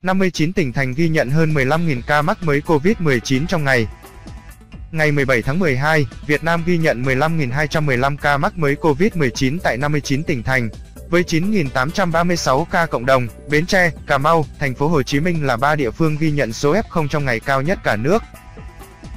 59 tỉnh thành ghi nhận hơn 15.000 ca mắc mới COVID-19 trong ngày. Ngày 17 tháng 12, Việt Nam ghi nhận 15.215 ca mắc mới COVID-19 tại 59 tỉnh thành, với 9.836 ca cộng đồng. Bến Tre, Cà Mau, Thành phố Hồ Chí Minh là 3 địa phương ghi nhận số F0 trong ngày cao nhất cả nước.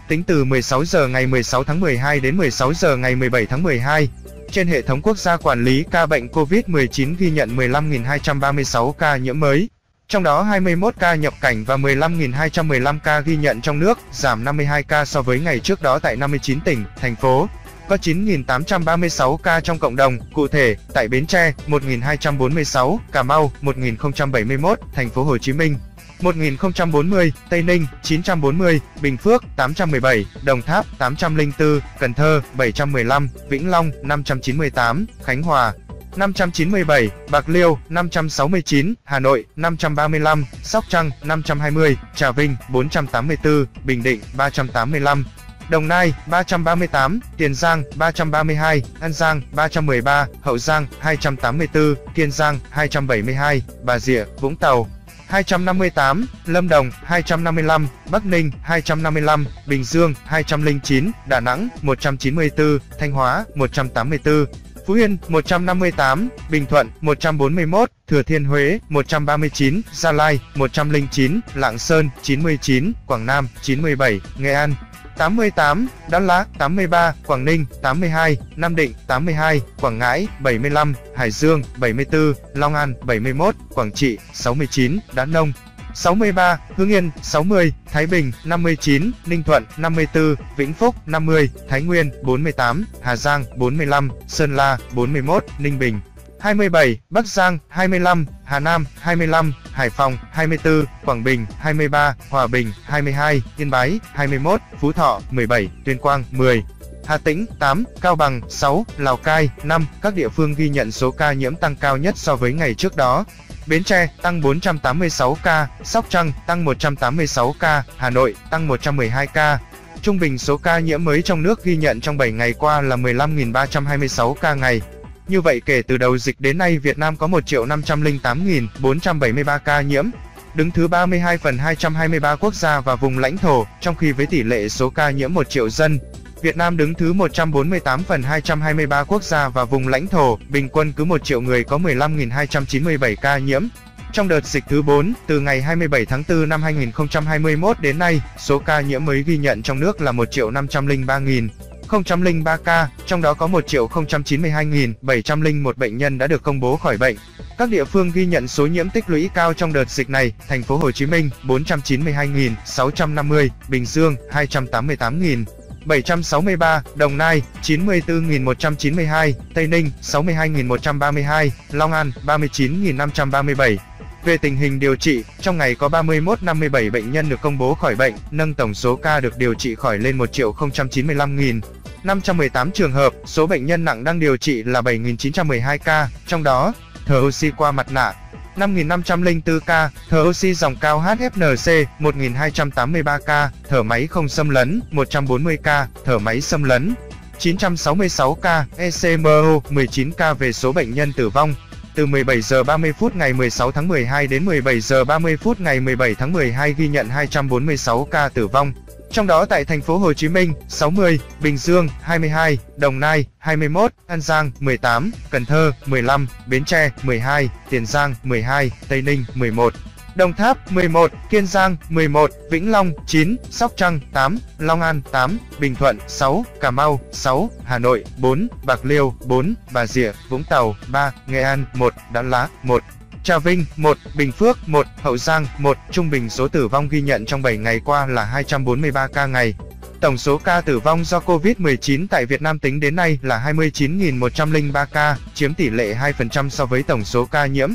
Tính từ 16 giờ ngày 16 tháng 12 đến 16 giờ ngày 17 tháng 12, trên hệ thống quốc gia quản lý ca bệnh COVID-19 ghi nhận 15.236 ca nhiễm mới. Trong đó 21 ca nhập cảnh và 15.215 ca ghi nhận trong nước, giảm 52 ca so với ngày trước đó tại 59 tỉnh, thành phố. Có 9.836 ca trong cộng đồng, cụ thể, tại Bến Tre, 1.246, Cà Mau, 1.071, Thành phố Hồ Chí Minh, 1.040, Tây Ninh, 940, Bình Phước, 817, Đồng Tháp, 804, Cần Thơ, 715, Vĩnh Long, 598, Khánh Hòa, 597, Bạc Liêu, 569, Hà Nội, 535, Sóc Trăng, 520, Trà Vinh, 484, Bình Định, 385, Đồng Nai, 338, Tiền Giang, 332, An Giang, 313, Hậu Giang, 284, Kiên Giang, 272, Bà Rịa, Vũng Tàu, 258, Lâm Đồng, 255, Bắc Ninh, 255, Bình Dương, 209, Đà Nẵng, 194, Thanh Hóa, 184, Phú Yên, 158, Bình Thuận, 141, Thừa Thiên Huế, 139, Gia Lai, 109, Lạng Sơn, 99, Quảng Nam, 97, Nghệ An, 88, Đắk Lắk, 83, Quảng Ninh, 82, Nam Định, 82, Quảng Ngãi, 75, Hải Dương, 74, Long An, 71, Quảng Trị, 69, Đắk Nông, 63, Hưng Yên, 60, Thái Bình, 59, Ninh Thuận, 54, Vĩnh Phúc, 50, Thái Nguyên, 48, Hà Giang, 45, Sơn La, 41, Ninh Bình, 27, Bắc Giang, 25, Hà Nam, 25, Hải Phòng, 24, Quảng Bình, 23, Hòa Bình, 22, Yên Bái, 21, Phú Thọ, 17, Tuyên Quang, 10, Hà Tĩnh, 8, Cao Bằng, 6, Lào Cai, 5, các địa phương ghi nhận số ca nhiễm tăng cao nhất so với ngày trước đó. Bến Tre, tăng 486 ca, Sóc Trăng, tăng 186 ca, Hà Nội, tăng 112 ca. Trung bình số ca nhiễm mới trong nước ghi nhận trong 7 ngày qua là 15.326 ca ngày. Như vậy kể từ đầu dịch đến nay Việt Nam có 1.508.473 ca nhiễm, đứng thứ 32 phần 223 quốc gia và vùng lãnh thổ, trong khi với tỷ lệ số ca nhiễm 1 triệu dân, Việt Nam đứng thứ 148 phần 223 quốc gia và vùng lãnh thổ, bình quân cứ 1 triệu người có 15.297 ca nhiễm. Trong đợt dịch thứ 4, từ ngày 27 tháng 4 năm 2021 đến nay, số ca nhiễm mới ghi nhận trong nước là 1.503.003 ca, trong đó có 1.092.701 bệnh nhân đã được công bố khỏi bệnh. Các địa phương ghi nhận số nhiễm tích lũy cao trong đợt dịch này: Thành phố Hồ Chí Minh 492.650, Bình Dương 288.763, Đồng Nai 94.192, Tây Ninh 62.132, Long An 39.537. Về tình hình điều trị, trong ngày có 3157 bệnh nhân được công bố khỏi bệnh, nâng tổng số ca được điều trị khỏi lên 1.095.518 trường hợp. Số bệnh nhân nặng đang điều trị là 7.912 ca, trong đó, thở oxy qua mặt nạ 5.504 ca, thở oxy dòng cao HFNC 1.283 ca, thở máy không xâm lấn 140 ca, thở máy xâm lấn 966 ca, ECMO 19 ca. Về số bệnh nhân tử vong, từ 17 giờ 30 phút ngày 16 tháng 12 đến 17 giờ 30 phút ngày 17 tháng 12 ghi nhận 246 ca tử vong. Trong đó tại Thành phố Hồ Chí Minh 60, Bình Dương 22, Đồng Nai 21, An Giang 18, Cần Thơ 15, Bến Tre 12, Tiền Giang 12, Tây Ninh 11, Đồng Tháp 11, Kiên Giang 11, Vĩnh Long 9, Sóc Trăng 8, Long An 8, Bình Thuận 6, Cà Mau 6, Hà Nội 4, Bạc Liêu 4, Bà Rịa, Vũng Tàu 3, Nghệ An 1, Đắk Lắk 1, Trà Vinh 1, Bình Phước 1, Hậu Giang 1. Trung bình số tử vong ghi nhận trong 7 ngày qua là 243 ca ngày. Tổng số ca tử vong do COVID-19 tại Việt Nam tính đến nay là 29.103 ca, chiếm tỷ lệ 2% so với tổng số ca nhiễm.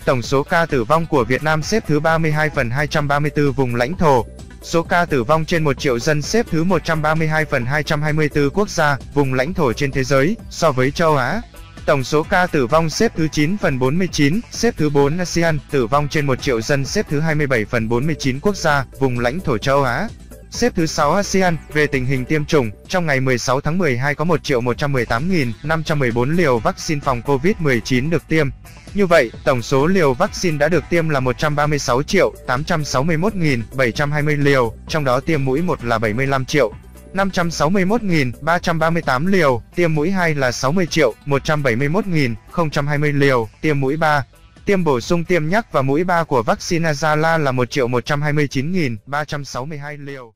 Tổng số ca tử vong của Việt Nam xếp thứ 32 phần 234 vùng lãnh thổ. Số ca tử vong trên 1 triệu dân xếp thứ 132 phần 224 quốc gia, vùng lãnh thổ trên thế giới, so với châu Á. Tổng số ca tử vong xếp thứ 9 phần 49, xếp thứ 4 ASEAN, tử vong trên 1 triệu dân xếp thứ 27 phần 49 quốc gia, vùng lãnh thổ châu Á. xếp thứ 6 ASEAN. Về tình hình tiêm chủng, trong ngày 16 tháng 12 có 1.118.514 liều vaccine phòng COVID-19 được tiêm. Như vậy, tổng số liều vaccine đã được tiêm là 136.861.720 liều, trong đó tiêm mũi 1 là 75.561.338 liều, tiêm mũi 2 là 60.171.020 liều, tiêm mũi 3. Tiêm bổ sung tiêm nhắc và mũi 3 của vaccine Azala là 1.129.362 liều.